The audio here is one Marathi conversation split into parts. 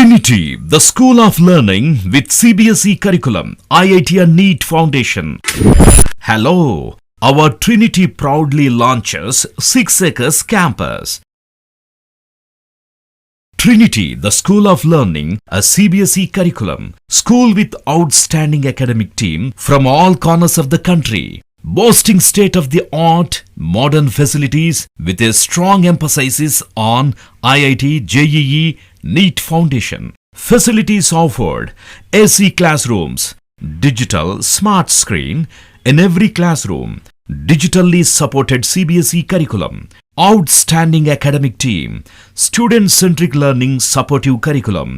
Trinity, the School of Learning with CBSE curriculum, IIT and NEET Foundation. Hello, our Trinity proudly launches 6 Acres campus. Trinity, the School of Learning, a CBSE curriculum, school with outstanding academic team from all corners of the country, boasting state-of-the-art modern facilities with a strong emphasis on IIT, JEE, NEET Foundation. Facilities offered: AC classrooms, digital smart screen in every classroom, digitally supported CBSE curriculum, outstanding academic team, student-centric learning supportive curriculum,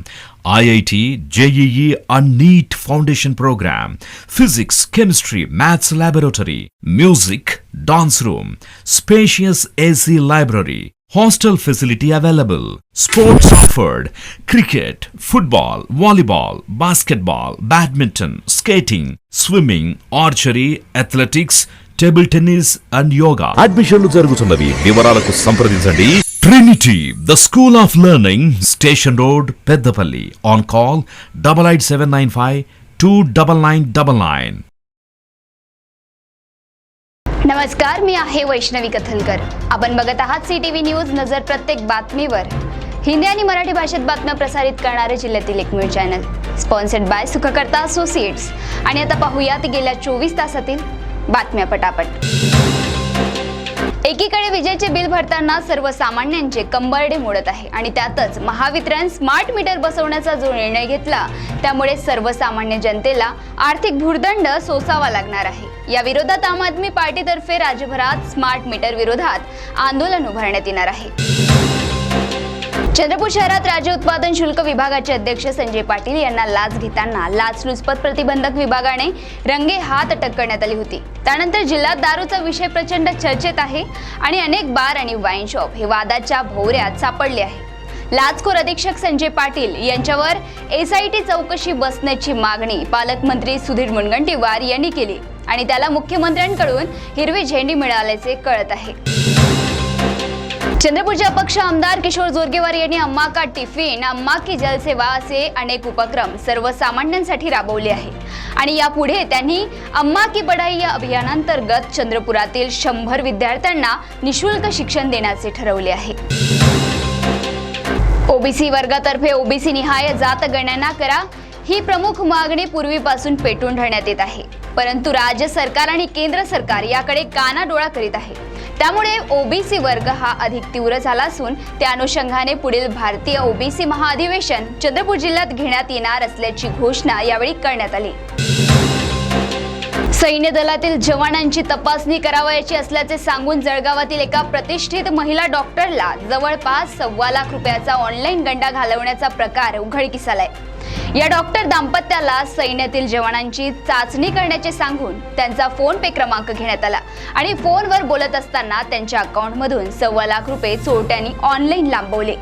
IIT, JEE and NEET Foundation program, physics, chemistry, maths laboratory, music, dance room, spacious AC library, hostel facility available, sports offered: cricket, football, volleyball, basketball, badminton, skating, swimming, archery, athletics, table tennis and yoga అడ్మిషన్లు జరుగుతున్నవి. వివరాలకు సంప్రదించండి. Trinity, the school of learning, station road, Peddapalli. On call 8795 29999. नमस्कार, मी आहे वैष्णवी कथलकर. आपण बघत आहात CTV न्यूज. नजर प्रत्येक बातमीवर. हिंदी आणि मराठी भाषेत बातम्या प्रसारित करणारे जिल्ह्यातील एकमेव channel, sponsored by Sukhkarta associates. आणि आता पाहूयात गेल्या 24 तासातील बातम्या पटापट. एकीकडे विजेचे बिल भरताना सर्वसामान्यांचे कंबरडे मोडत आहे आणि त्यातच महावितरण स्मार्ट मीटर बसवण्याचा जो निर्णय घेतला त्यामुळे सर्वसामान्य जनतेला आर्थिक भुर्दंड सोसावा लागणार आहे. या विरोधात आम आदमी पार्टीतर्फे राज्यभरात स्मार्ट मीटर विरोधात आंदोलन उभारण्यात येणार आहे. चंद्रपूर शहरात राज्य उत्पादन शुल्क विभागाचे अध्यक्ष संजय पाटील यांना लाच घेताना लाचलुचपत प्रतिबंधक विभागाने रंगे हात अटक करण्यात आली होती. त्यानंतर जिल्ह्यात दारूचा विषय प्रचंड चर्चेत आहे आणि अनेक बार आणि वाईन शॉप हे वादाच्या भोवऱ्यात सापडले आहे. लाचखोर अधीक्षक संजय पाटील यांच्यावर SIT चौकशी बसण्याची मागणी पालकमंत्री सुधीर मुनगंटीवार यांनी केली आणि त्याला मुख्यमंत्र्यांकडून हिरवी झेंडी मिळाल्याचे कळत आहे. चंद्रपूरचे अपक्ष आमदार किशोर जोरगेवार यांनी अम्मा का टिफिन, अम्मा की जलसेवा असे अनेक उपक्रम सर्वसामान्यांसाठी राबवले आहे आणि यापुढे त्यांनी अम्मा की बढाई या अभियानांतर्गत चंद्रपुरातील 100 विद्यार्थ्यांना निशुल्क शिक्षण देण्याचे ठरवले आहे. ओबीसी वर्गातर्फे ओबीसी निहाय जात गणना करा ही प्रमुख मागणी पूर्वीपासून पेटून धरण्यात येत आहे, परंतु राज्य सरकार आणि केंद्र सरकार याकडे कानाडोळा करीत आहे. त्यामुळे ओबीसी वर्ग हा अधिक तीव्र झाला असून त्या अनुषंगाने पुढील भारतीय ओबीसी महाअधिवेशन चंद्रपूर जिल्ह्यात घेण्यात येणार असल्याची घोषणा यावेळी करण्यात आली. सैन्य दलातील जवानांची तपासणी करावयाची असल्याचे सांगून जळगावातील एका प्रतिष्ठित महिला डॉक्टरला जवळपास 1.25 लाख रुपयाचा ऑनलाईन गंडा घालवण्याचा प्रकार उघडकीस आलाय. या डॉक्टर दाम्पत्याला सैन्यातील जवानांची चाचणी करण्याचे सांगून त्यांचा फोन पे क्रमांक घेण्यात आला आणि फोनवर बोलत असताना त्यांच्या अकाउंटमधून 1.25 लाख रुपये चोरट्यांनी ऑनलाईन लांबवले.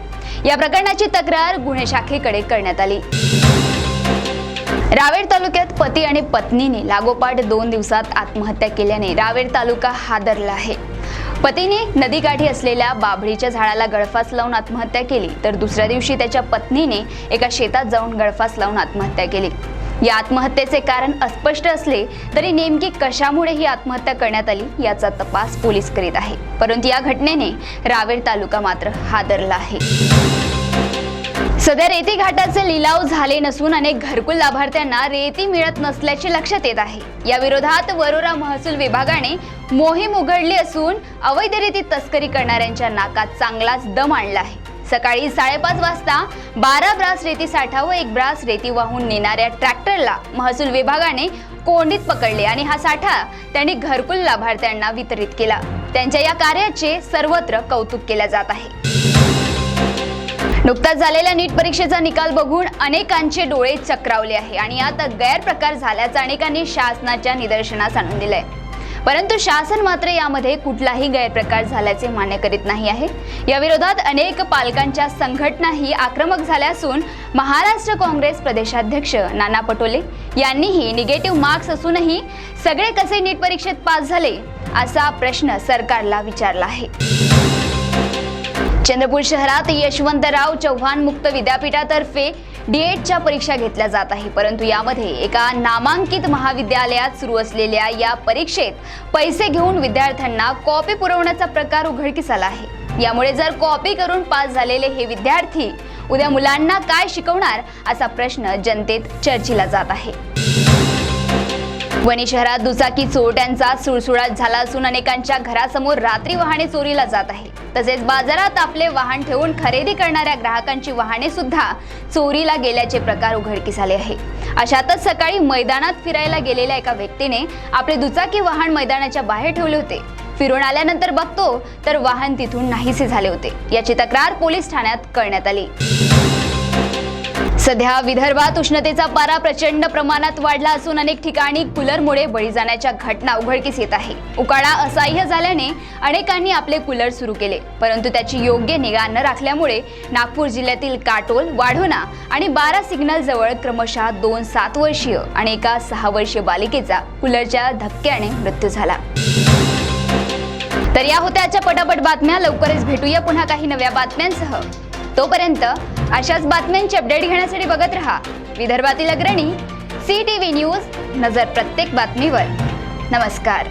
या प्रकरणाची तक्रार गुन्हे शाखेकडे करण्यात आली. रावेर तालुक्यात पती आणि पत्नीने लागोपाठ 2 दिवसात आत्महत्या केल्याने रावेर तालुका हादरला आहे. पतीने नदीकाठी असलेल्या बाभळीच्या झाडाला गळफास लावून आत्महत्या केली, तर दुसऱ्या दिवशी त्याच्या पत्नीने एका शेतात जाऊन गळफास लावून आत्महत्या केली. या आत्महत्येचे कारण अस्पष्ट असले तरी नेमकी कशामुळे ही आत्महत्या करण्यात आली याचा तपास पोलीस करीत आहे. परंतु या घटनेने रावेर तालुका मात्र हादरला आहे. सध्या रेती घाटाचे लिलाव झाले नसून अनेक घरकुल लाभार्थ्यांना रेती मिळत नसल्याचे लक्षात येत आहे. या विरोधात वरोरा महसूल विभागाने मोहीम उघडली असून अवैध रेती तस्करी करणाऱ्यांच्या नाकात चांगलाच दम आणला आहे. सकाळी 5:30 वाजता 12 ब्रास रेती साठा व 1 ब्रास रेती वाहून नेणाऱ्या ट्रॅक्टरला महसूल विभागाने कोंडीत पकडले आणि हा साठा त्यांनी घरकुल लाभार्थ्यांना वितरित केला. त्यांच्या या कार्याचे सर्वत्र कौतुक केले जात आहे. नुकताच झालेल्या नीट परीक्षेचा निकाल बघून अनेकांचे डोळे चक्रावले आहे आणि यात गैरप्रकार झाल्याचा अनेकांनी शासनाच्या निदर्शनास आणून दिलंय. परंतु शासन मात्र यामध्ये कुठलाही गैरप्रकार झाल्याचे मान्य करीत नाही आहे. या विरोधात अनेक पालकांच्या संघटनाही आक्रमक झाल्या असून महाराष्ट्र काँग्रेस प्रदेशाध्यक्ष नाना पटोले यांनीही निगेटिव्ह मार्क्स असूनही सगळे कसे नीट परीक्षेत पास झाले असा प्रश्न सरकारला विचारला आहे. चंद्रपूर शहरात यशवंतराव चव्हाण मुक्त विद्यापीठातर्फे डी.एडच्या परीक्षा घेतल्या जात आहे, परंतु यामध्ये एका नामांकित महाविद्यालयात सुरू असलेल्या या परीक्षेत पैसे घेऊन विद्यार्थ्यांना कॉपी पुरवण्याचा प्रकार उघडकीस आला आहे। यामुळे जर कॉपी करून पास झालेले हे विद्यार्थी उद्या मुलांना काय शिकवणार असा प्रश्न जनतेत चर्चेला जात आहे। वणी शहरात दुचाकी चोरट्यांचा सुळसुळाट झाला असून अनेकांच्या घरासमोर रात्री वाहने चोरीला जात आहे। तसेच बाजारात आपले वाहन ठेवून खरेदी करणाऱ्या ग्राहकांची वाहने सुद्धा चोरीला गेल्याचे प्रकार उघडकीस आले आहे। अशातच सकाळी मैदानात फिरायला गेलेल्या एका व्यक्तीने आपले दुचाकी वाहन मैदानाच्या बाहेर ठेवले होते। फिरून आल्यानंतर बघतो तर वाहन तिथून नाहीसे झाले होते। याची तक्रार पोलीस ठाण्यात करण्यात आली। सध्या विदर्भात उष्णतेचा पारा प्रचंड प्रमाणात वाढला असून अनेक ठिकाणी कूलरमुळे बळी जाण्याच्या घटना उघडकीस येत आहे। उकाडा असह्य झाल्याने अनेकांनी आपले कूलर सुरू केले, परंतु त्याची योग्य निगा न राखल्यामुळे नागपूर जिल्ह्यातील काटोल, वाढोणा आणि 12 सिग्नल जवळ क्रमशः 2 7 वर्षीय आणि एका 6 वर्षीय बालिकेचा कूलरच्या धक्क्याने मृत्यू झाला। तर या होत्या आजच्या पटापट बातम्या। लवकरच भेटूया पुन्हा काही नव्या बातम्यांसह। तोपर्यंत अशाच बातम्यांचे अपडेट घेण्यासाठी बघत रहा विदर्भातील अग्रणी CTV न्यूज, नजर प्रत्येक बातमीवर। नमस्कार।